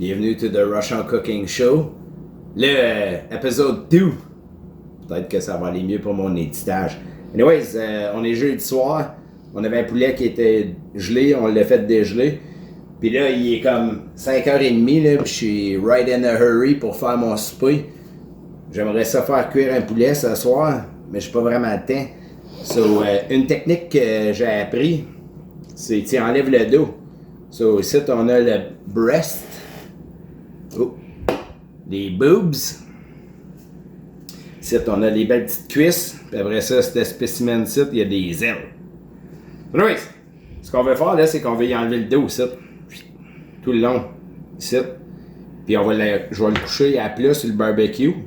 Bienvenue to the Russian Cooking Show. Le épisode 2. Peut-être que ça va aller mieux pour mon éditage. Anyways, on est jeudi soir. On avait un poulet qui était gelé, on l'a fait dégeler. Puis là, il est comme 5h30, là, puis je suis right in a hurry pour faire mon souper. J'aimerais ça faire cuire un poulet ce soir, mais je suis pas vraiment à temps. So, une technique que j'ai appris, c'est tu enlèves le dos. So, ici, on a le breast. Oh. Les boobs. Ici, on a les belles petites cuisses. Puis après ça, ce spécimen-ci, il y a des ailes. Anyways, ce qu'on va faire, là, c'est qu'on va y enlever le dos, ici. Tout le long, ici. Puis je vais le coucher à plat sur le barbecue. Puis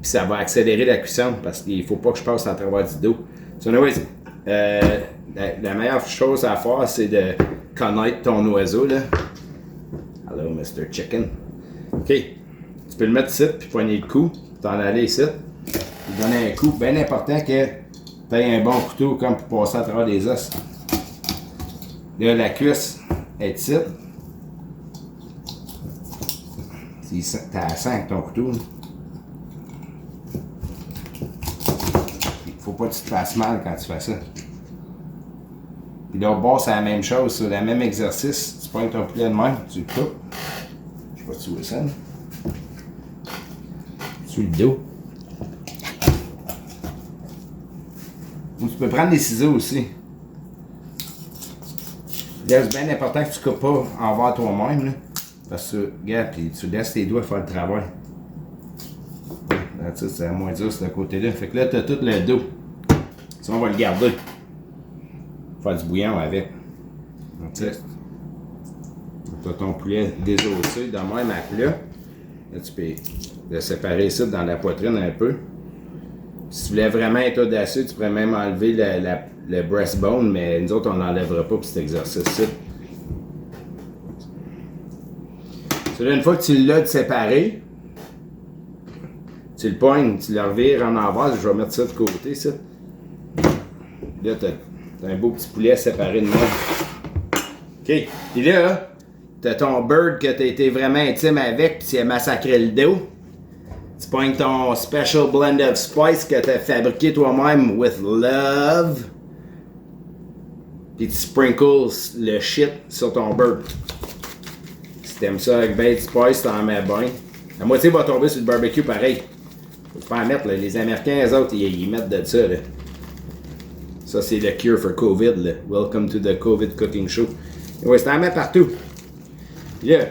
ça va accélérer la cuisson parce qu'il faut pas que je passe à travers du dos. So anyways, la meilleure chose à faire, c'est de connaître ton oiseau, là. Hello, Mr. Chicken. OK. Tu peux le mettre ici, puis poigner le cou, t'en aller ici. Puis donner un coup bien important que tu aies un bon couteau comme pour passer à travers les os. Là, la cuisse est ici. T'as à 5 ton couteau. Faut pas que tu te fasses mal quand tu fais ça. Puis l'autre bord, c'est la même chose, c'est le même exercice. Tu prends ton poulet de même, tu le coupes. Je sais pas si tu vois ça. Sur le dos. Ou tu peux prendre des ciseaux aussi. Là, c'est bien important que tu coupes pas envers toi-même. Là, parce que, regarde, puis tu laisses tes doigts faire le travail. Là, c'est à moins dur, ce côté-là. Fait que là, tu as tout le dos. Ça, on va le garder. Faire du bouillon avec. Donc, tu as ton poulet désossé de même à plat. Là, tu peux le séparer ça dans la poitrine un peu. Si tu voulais vraiment être audacieux, tu pourrais même enlever le breastbone, mais nous autres, on n'enlèvera pas pour cet exercice-ci. Là, une fois que tu l'as séparé, tu le pognes, tu le revires en envers. Je vais mettre ça de côté, ça. Là, t'as un beau petit poulet séparé de moi. OK. Puis là, t'as ton bird que t'as été vraiment intime avec, puis tu as massacré le dos. Tu pognes ton special blend of spice que t'as fabriqué toi-même with love. Puis tu sprinkles le shit sur ton bird. Si t'aimes ça avec ben de spice, t'en mets bien. La moitié va tomber sur le barbecue pareil. Faut pas en mettre, là. Les Américains, eux autres, ils mettent de ça, là. Ça, c'est le cure for COVID, là. Welcome to the COVID Cooking Show. Et ouais, tu en mets partout. Là,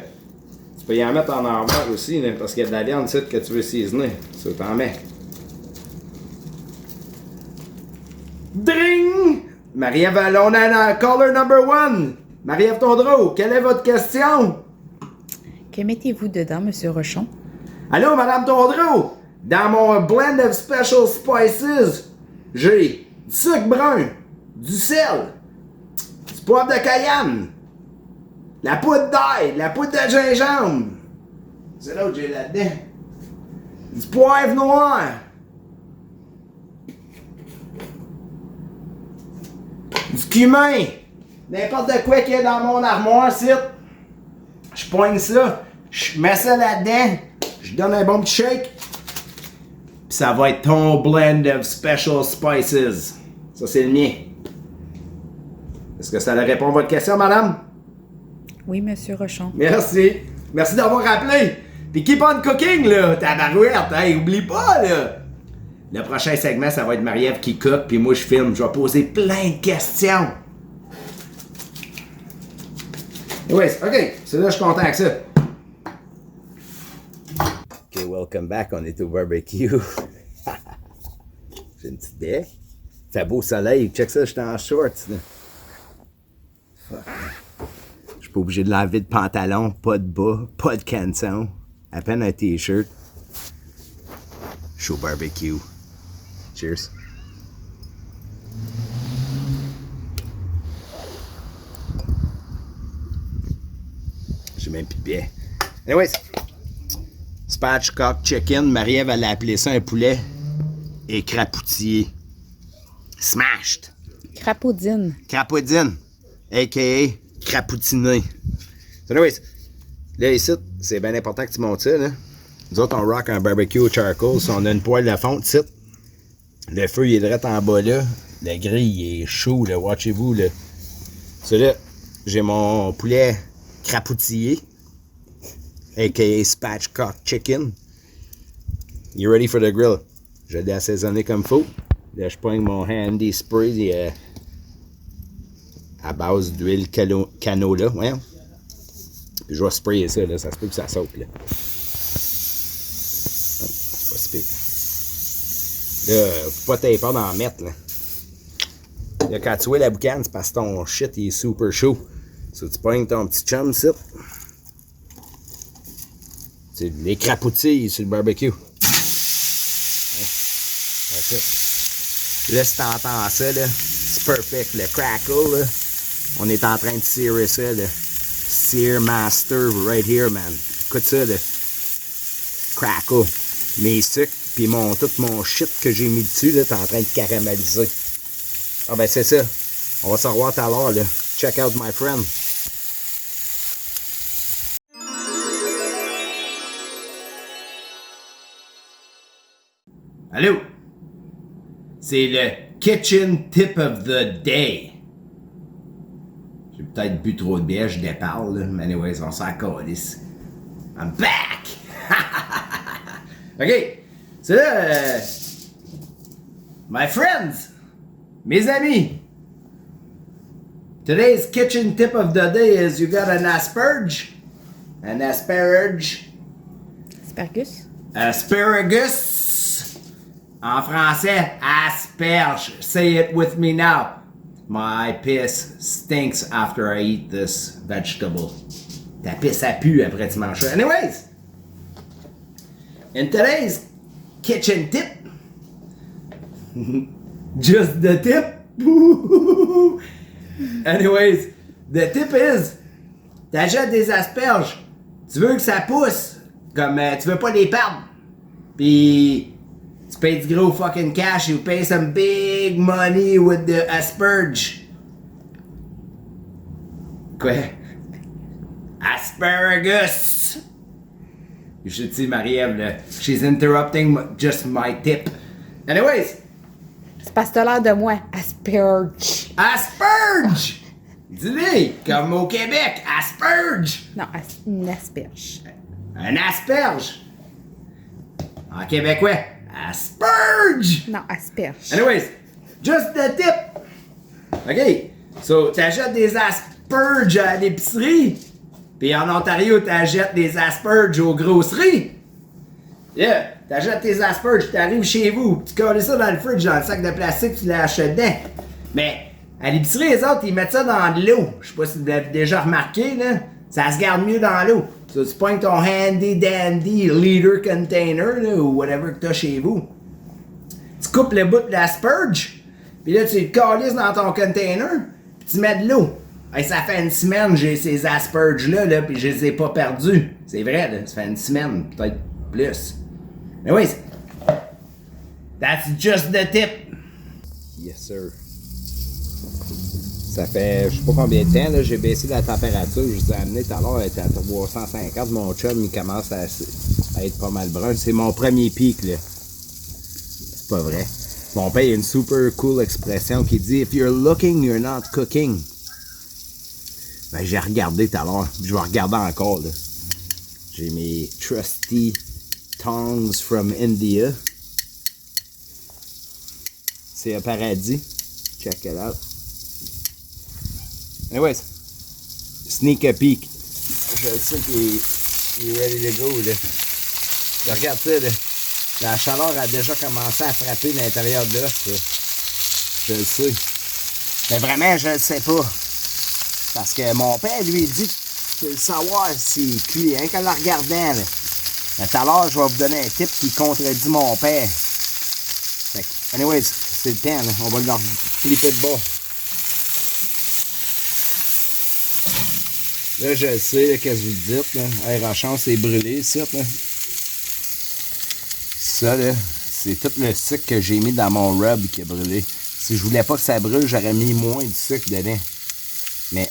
tu peux y en mettre en envers aussi, là, parce qu'il y a de la viande ici que tu veux seasoner. Ça, t'en mets. Dring! Marie-Ève, on a caller number 1. Marie-Ève Tondreau, quelle est votre question? Que mettez-vous dedans, Monsieur Rochon? Allô, Madame Tondreau? Dans mon blend of special spices, j'ai du sucre brun, du sel, du poivre de cayenne, la poudre d'ail, la poudre de gingembre. C'est l'autre que j'ai là-dedans. Du poivre noir. Du cumin. N'importe quoi qu'il y a dans mon armoire, c'est. Je poigne ça, je mets ça là-dedans, je donne un bon petit shake. Puis ça va être ton blend of special spices. Ça, c'est le mien. Est-ce que ça répond à votre question, madame? Oui, Monsieur Rochon. Merci. Merci d'avoir rappelé. Puis keep on cooking, là, tabarouette. Hey, oublie pas, là. Le prochain segment, ça va être Marie-Ève qui cook, puis moi, je filme. Je vais poser plein de questions. Oui, OK. C'est là, je suis content avec ça. OK, welcome back. On est au barbecue. J'ai une petite deck. Fait beau soleil. Check ça, j'étais en shorts. Je suis pas obligé de laver de pantalon, pas de bas, pas de canson. À peine un t-shirt. Je suis au barbecue. Cheers. J'ai même plus de pied. Anyways. Spatchcock chicken, Marie-Ève, elle a appelé ça un poulet écrapoutillé. Smashed. Crapaudine. Crapaudine, a.k.a. crapoutiné. So anyways, Là, ici, c'est bien important que tu montes ça, là. Nous autres, on rock un barbecue au charcoal. Si on a une poêle de fonte, ici, le feu, il est direct en bas, là. Le grill, il est chaud, là. Watchez-vous, là. Ça, là, j'ai mon poulet crapoutillé, a.k.a. spatchcock chicken. You ready for the grill? Je l'ai assaisonné comme faut. Là, je pogne mon handy spray à base d'huile canola. Voyons. Je vais sprayer ça, là. Ça se peut que ça saute, là. C'est pas si pire. Là, faut pas t'aider pas d'en mettre, là. Là, quand tu vois la boucane, c'est parce que ton shit, il est super chaud. So, tu pognes ton petit chum, ça. C'est les crapoutilles sur le barbecue. Là, si t'entends ça, là, c'est perfect. Le crackle, là, on est en train de searer ça, là. Sear Master right here, man. Écoute ça, là. Crackle. Mes sucres, puis tout mon shit que j'ai mis dessus, là, t'es en train de caraméliser. Ah ben c'est ça. On va se revoir tout à l'heure, là. Check out my friend. Allô? C'est le kitchen tip of the day. J'ai peut-être bu trop de bière, je déparle, là. Mais anyways, on s'en calisse. I'm back! OK. C'est là... my friends! Mes amis! Today's kitchen tip of the day is you got an asperge. An asparagus. Asparagus? Asparagus. En français, asperge. Say it with me now. My piss stinks after I eat this vegetable. Ta pisse, ça pue après tu manges ça. Anyways, in today's kitchen tip, just the tip. Anyways, the tip is, t'achètes des asperges, tu veux que ça pousse, comme tu veux pas les perdre. Puis tu payes du gros fucking cash, you pay some big money with the asperge. Quoi? Asparagus! You should see Marie-Ève, she's interrupting just my tip. Anyways. C'est parce que t'as l'air de moi. Asperge. Asperge! Dis-le, comme au Québec, asperge! Non, une asperge. Un asperge! En québécois, asperge! Non, asperge. Anyways, just the tip! OK, so t'achètes des asperges à l'épicerie, puis en Ontario, t'achètes des asperges aux grosseries. Yeah, t'achètes tes asperges, t'arrives chez vous, tu colles ça dans le fridge, dans le sac de plastique, tu l'achètes dedans. Mais à l'épicerie, les autres, ils mettent ça dans de l'eau. Je sais pas si vous l'avez déjà remarqué, là. Ça se garde mieux dans l'eau. So, tu pognes ton handy dandy liter container, là, ou whatever que t'as chez vous. Tu coupes le bout de l'asperge, puis là, tu le calisses dans ton container, puis tu mets de l'eau. Hey, ça fait une semaine j'ai ces asperges-là, là, puis je les ai pas perdus. C'est vrai, là, ça fait une semaine, peut-être plus. Mais oui, that's just the tip. Yes, sir. Ça fait, je sais pas combien de temps, là, j'ai baissé la température. Je vous ai amené tout à l'heure, elle était à 350. Mon chum, il commence à être pas mal brun. C'est mon premier pic, là. C'est pas vrai. Mon père, il a une super cool expression qui dit « If you're looking, you're not cooking ». Ben, j'ai regardé tout à l'heure. Je vais regarder encore, là. J'ai mes trusty tongs from India. C'est un paradis. Check it out. Anyways, sneak a peek. Je sais qu'il est ready to go, là. Regarde ça, là. La chaleur a déjà commencé à frapper l'intérieur de l'os, là. Je le sais. Mais vraiment, je le sais pas. Parce que mon père, lui, dit que tu peux le savoir s'il est cuit, hein, qu'en le regardant, là. Mais tout à l'heure, je vais vous donner un tip qui contredit mon père. Fait que, anyways, c'est le temps, là. On va leur flipper de bas. Là, je le sais, là, qu'est-ce que vous dites, là. Hey, Rochon, c'est brûlé, ici, là. Ça, là, c'est tout le sucre que j'ai mis dans mon rub qui a brûlé. Si je voulais pas que ça brûle, j'aurais mis moins de sucre dedans. Mais,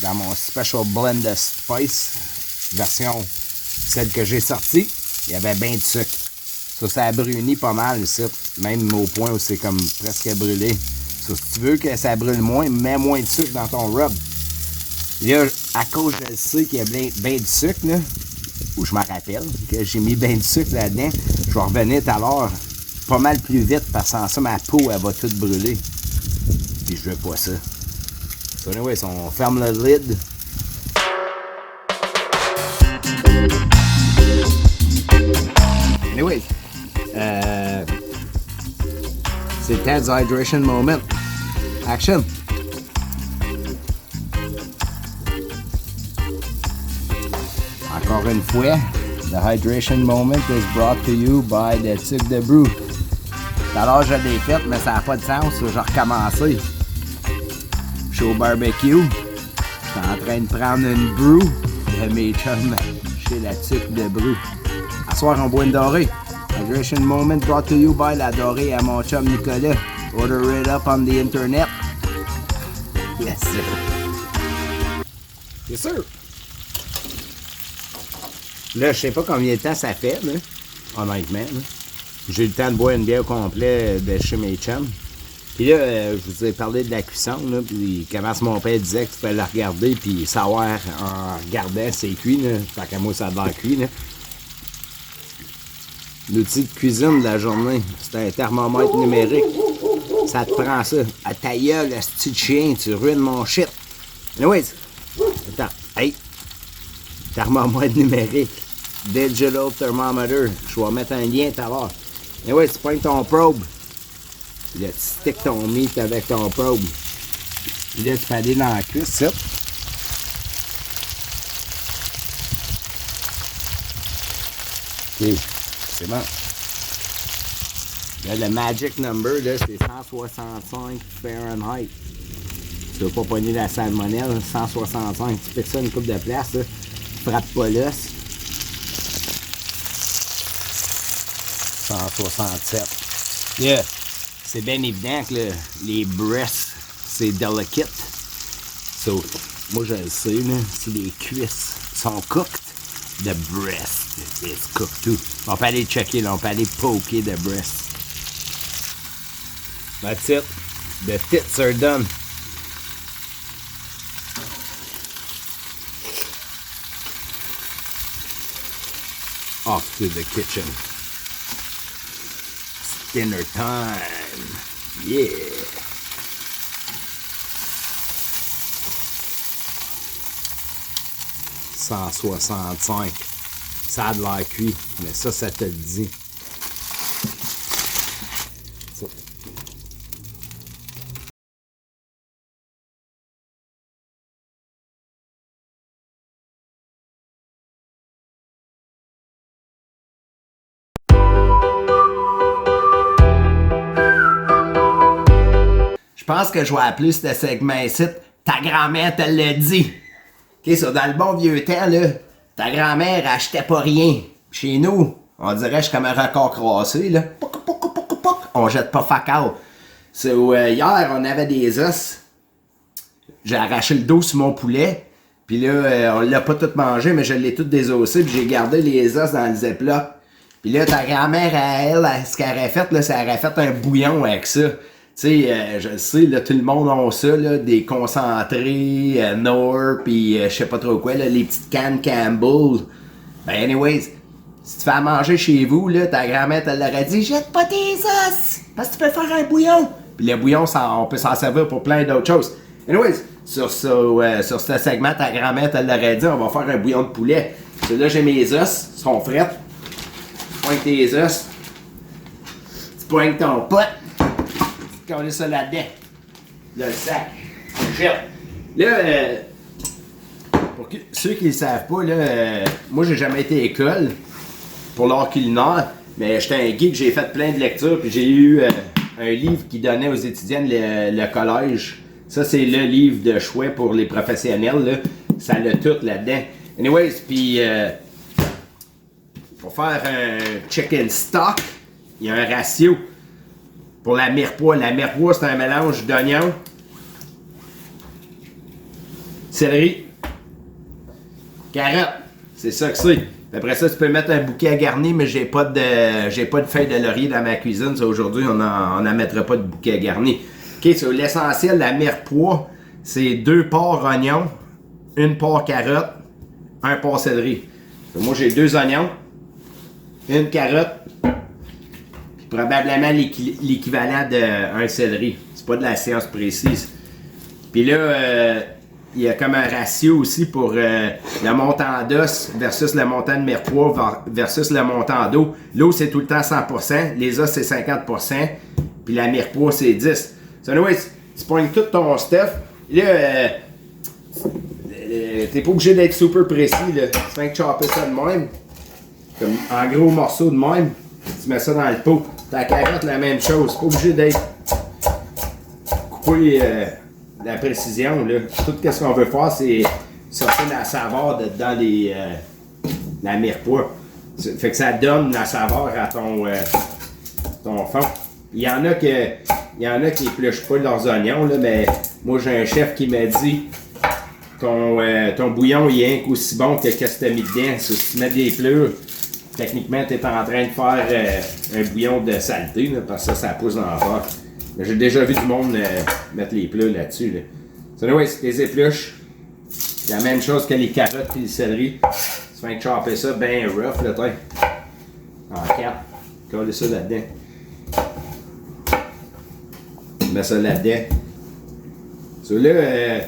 dans mon Special Blend de Spice, version celle que j'ai sortie, il y avait bien de sucre. Ça a bruni pas mal ici, même au point où c'est comme presque brûlé. Ça, si tu veux que ça brûle moins, mets moins de sucre dans ton rub. Là, à cause je sais qu'il y a bien de sucre, là, ou je me rappelle que j'ai mis bien de sucre là-dedans, je vais revenir tout à l'heure pas mal plus vite parce que sans ça, ma peau, elle va toute brûler. Puis je veux pas ça. So anyway, on ferme le lid. Anyway, c'est Ted's Hydration Moment. Action! Encore une fois, the Hydration Moment is brought to you by the Sucre de Brew. Tout à l'heure, je l'ai fait, mais ça n'a pas de sens, je vais recommencer. Je suis au barbecue, je suis en train de prendre une brew de mes chums chez la Sucre de Brew. À soir, on boit une dorée. Hydration Moment brought to you by la dorée à mon chum Nicolas. Order it up on the internet. Yes, sir. Yes, sir. Là, je sais pas combien de temps ça fait, là, honnêtement. Là. J'ai eu le temps de boire une bière au complet de chez mes chums. Puis là, je vous ai parlé de la cuisson, là, puis comment mon père disait que tu peux la regarder puis savoir en regardant c'est cuit, là. Fait qu'à moi, ça a l'air cuit, là. L'outil de cuisine de la journée, c'est un thermomètre numérique. Ça te prend ça. À ta gueule, le petit chien, tu ruines mon shit. Anyways, attends, hey, thermomètre numérique. Digital thermometer. Je vais mettre un lien tout à l'heure. Anyways, tu prends ton probe. Puis là, tu stick ton meat avec ton probe. Puis là, tu peux aller dans la cuisse, ça. OK, c'est bon. Là, le magic number, là, c'est 165 Fahrenheit. Tu veux pas pogner la salmonelle, 165. Tu fais ça une coupe de place, là. Tu frappes pas l'os. 167. Yeah. C'est bien évident que les breasts, c'est delicate. So, moi, je le sais, là, si les cuisses sont cooked, the breast is cooked too. On peut aller checker, là, on peut aller poker the breast. That's it. The tits are done. Off to the kitchen. It's dinner time. Yeah. « 165. Ça a de l'air cuit, mais ça te le dit. Ça. Je pense que je vais appeler ce segment ici « Ta grand-mère te l'a dit ». OK, ça, dans le bon vieux temps, là, ta grand-mère achetait pas rien. Chez nous, on dirait que je suis comme un record crassé, là. Pouc, pouc, pouc, pouc. On jette pas facal. So, hier, on avait des os. J'ai arraché le dos sur mon poulet. Puis là, on l'a pas tout mangé, mais je l'ai tout désossé. Puis j'ai gardé les os dans le ziploc. Puis là, ta grand-mère, elle, ce qu'elle aurait fait, là, c'est qu'elle aurait fait un bouillon avec ça. Tu sais, je le sais, là, tout le monde a ça, là, des concentrés, Knorr, pis je sais pas trop quoi, là, les petites cannes Campbell. Ben anyways, si tu fais à manger chez vous, là, ta grand-mère te l'aurait dit, jette pas tes os, parce que tu peux faire un bouillon. Puis le bouillon, on peut s'en servir pour plein d'autres choses. Anyways, sur ce segment, ta grand-mère te l'aurait dit, on va faire un bouillon de poulet. Là, j'ai mes os, ils sont frais. Tu pointes tes os, tu pointes ton pot. On est ça là-dedans. Le sac. Là, pour ceux qui ne le savent pas, là, moi, j'ai jamais été à l'école pour l'art culinaire, mais j'étais un geek, j'ai fait plein de lectures, puis j'ai eu un livre qui donnait aux étudiants le collège. Ça, c'est le livre de choix pour les professionnels, là. Ça l'a tout là-dedans. Anyways, puis pour faire un chicken stock, il y a un ratio. Pour la mirepoix, c'est un mélange d'oignons, céleri, carotte. C'est ça que c'est. Après ça, tu peux mettre un bouquet à garnir, mais j'ai pas de feuilles de laurier dans ma cuisine. Ça, aujourd'hui, on n'en mettra pas de bouquet à garnir. OK, sur l'essentiel, la mirepoix, c'est 2 porcs oignons, 1 porc carotte, 1 porc céleri. Donc, moi, j'ai 2 oignons, 1 carotte, puis probablement l'équivalent d'un céleri. C'est pas de la science précise. Puis là, il y a comme un ratio aussi pour le montant d'os versus le montant de mirepoix versus le montant d'eau. L'eau, c'est tout le temps 100%, les os, c'est 50%, puis la mirepoix, c'est 10%. So, anyway, tu pognes tout ton stuff. Là, t'es pas obligé d'être super précis. Là. Tu fais que chopper ça de même, comme en gros morceaux de même. Tu mets ça dans le pot. Ta carotte, la même chose. Pas obligé d'être coupé la précision. Là. Tout ce qu'on veut faire, c'est sortir la saveur dans la mirepoix. Fait que ça donne la saveur à ton fond. Il y en a qui épluchent pas leurs oignons, là, mais moi j'ai un chef qui m'a dit ton bouillon il est aussi bon que ce que tu as mis dedans. Si tu mets des pleurs, techniquement tu es en train de faire un bouillon de saleté, là, parce que ça pousse dans la terre. J'ai déjà vu du monde mettre les pleurs là-dessus. Là. So, anyway, si tu les épluches, c'est la même chose que les carottes et le céleri. Tu fais chopper ça bien rough, là, en 4. Coller ça là-dedans. Mets ça là-dedans. So, là,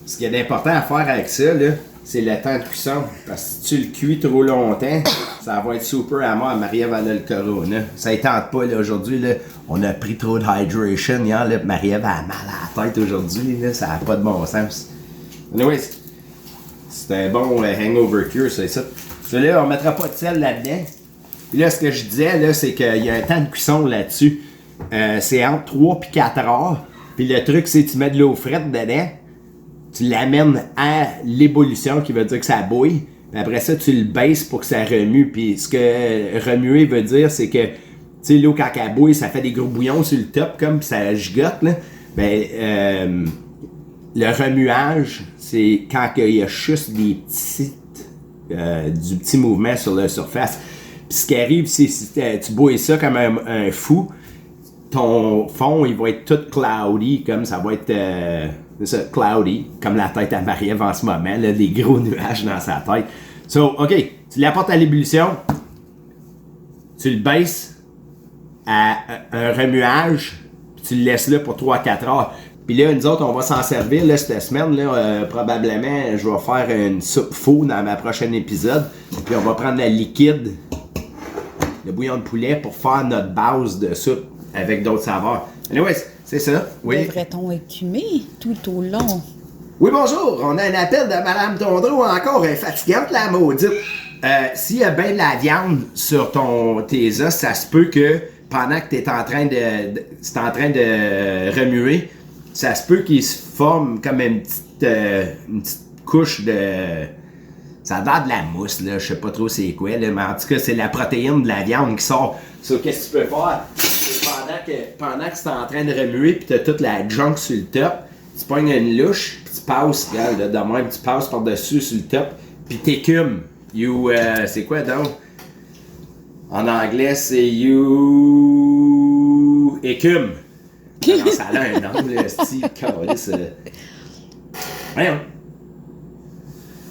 ce qu'il y a d'important à faire avec ça, là, c'est le temps de cuisson. Parce que si tu le cuis trop longtemps, ça va être super à mort. Marie-Ève a le corona. Ça ne tente pas là, aujourd'hui. Là. On a pris trop de hydration. Hier, là, Marie-Ève a mal à la tête aujourd'hui. Là, ça n'a pas de bon sens. Anyway, c'est un bon hangover cure, c'est ça. So, là, on ne mettra pas de sel là-dedans. Puis là, ce que je disais, là, c'est qu'il y a un temps de cuisson là-dessus. C'est entre 3 et 4 heures. Puis le truc, c'est que tu mets de l'eau frette dedans. Tu l'amènes à l'ébullition, qui veut dire que ça bouille. Puis après ça, tu le baisses pour que ça remue. Puis ce que remuer veut dire, c'est que, tu sais, l'eau, quand elle bouille, ça fait des gros bouillons sur le top, comme, puis ça gigote, là. Ben, le remuage, c'est quand il y a juste des du petit mouvement sur la surface. Puis ce qui arrive, c'est si tu bouilles ça comme un fou, ton fond, il va être tout cloudy, comme ça va être c'est ça, cloudy, comme la tête à Marie-Ève en ce moment, là, des gros nuages dans sa tête. So, OK, tu l'apportes à l'ébullition, tu le baisses à un remuage, puis tu le laisses là pour 3-4 heures. Puis là, nous autres, on va s'en servir là, cette semaine. Là, probablement, je vais faire une soupe faux dans ma prochaine épisode. Puis on va prendre la liquide, le bouillon de poulet, pour faire notre base de soupe avec d'autres saveurs. Anyways, c'est ça. Oui. Devrait-on écumer tout au long? Oui, bonjour. On a un appel de Madame Tondreau encore. Elle est fatigante, la maudite. S'il y a bien de la viande sur tes os, ça se peut que pendant que tu es en train de remuer, ça se peut qu'il se forme comme une petite couche de... Ça a l'air de la mousse, là. Je sais pas trop c'est quoi, là, mais en tout cas, c'est la protéine de la viande qui sort. So, qu'est-ce que tu peux faire? Pendant que tu es en train de remuer puis tu as toute la junk sur le top, tu pognes une louche puis tu passes, regarde, là, de même, tu passes par-dessus sur le top puis t'écumes. C'est quoi donc? En anglais, c'est écume. Non, ça a un nom, là, style, voyons.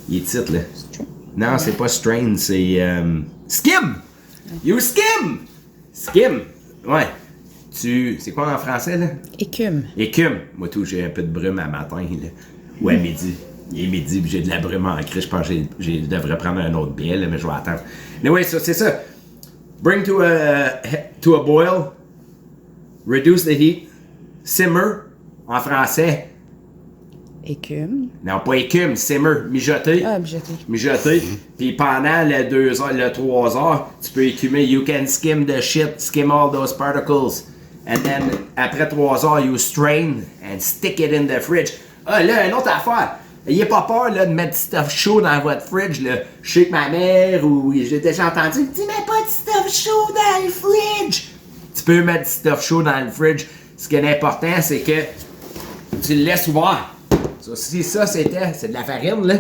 Il est titre, là. Non, c'est pas strain, c'est skim! You skim! Skim! Ouais. C'est quoi en français, là? Écume. Écume. Moi, tout, j'ai un peu de brume à matin, là. Ou à midi. Il est midi, puis j'ai de la brume en crise. Je pense que je devrais prendre un autre biais, là, mais je vais attendre. Mais ouais, c'est ça. Bring to a boil. Reduce the heat. Simmer, en français. Écume. Non, pas écume, simmer, mijoter. Ah, mijoter. Mijoter. Puis pendant les 2 heures, les 3 heures, tu peux écumer. You can skim the shit, skim all those particles. And then, après 3 heures, you strain and stick it in the fridge. Ah, là, une autre affaire. Ayez pas peur là, de mettre du stuff chaud dans votre fridge. Là. Je sais que ma mère, ou j'ai déjà entendu, dis mets pas de stuff chaud dans le fridge. Tu peux mettre du stuff chaud dans le fridge. Ce qui est important, c'est que tu le laisses ouvert. Si ça c'était, c'est de la farine là,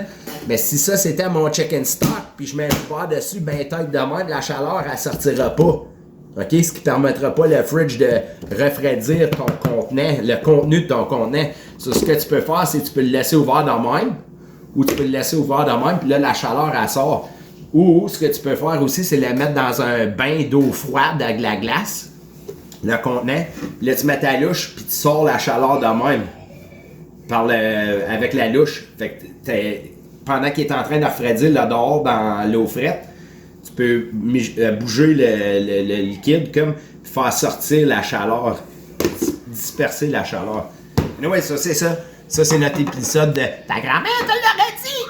mais si ça c'était mon chicken stock, puis je mets le beurre dessus, ben tête de même, la chaleur elle sortira pas. OK? Ce qui permettra pas le fridge de refroidir ton contenant, le contenu de ton contenant. Ce que tu peux faire, c'est que tu peux le laisser ouvert de même, ou tu peux le laisser ouvert de même, puis là la chaleur elle sort. Ou ce que tu peux faire aussi, c'est le mettre dans un bain d'eau froide avec de la glace, le contenant, puis là tu mets ta louche, puis tu sors la chaleur de même. Avec la louche. Fait que pendant qu'il est en train de refroidir là dehors dans l'eau frette, tu peux bouger le liquide comme faire sortir la chaleur, disperser la chaleur. Anyway, ça c'est ça. Ça c'est notre épisode de Ta grand-mère te l'aurait dit!